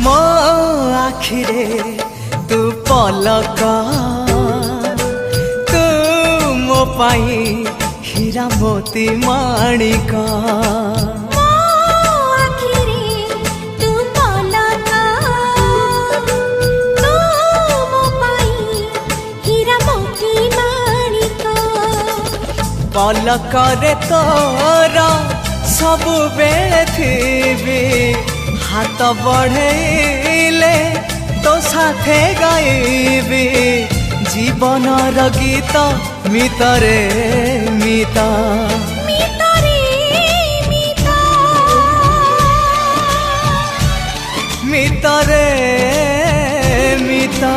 मो आखिरे तू पलक तू मो पाई हीरा मोती माणिक पलक रे तोर सबु बेले थी हाथ बढ़ेले तो साथे गाइबी जीवन गीत मितरे मिता मितरे मिता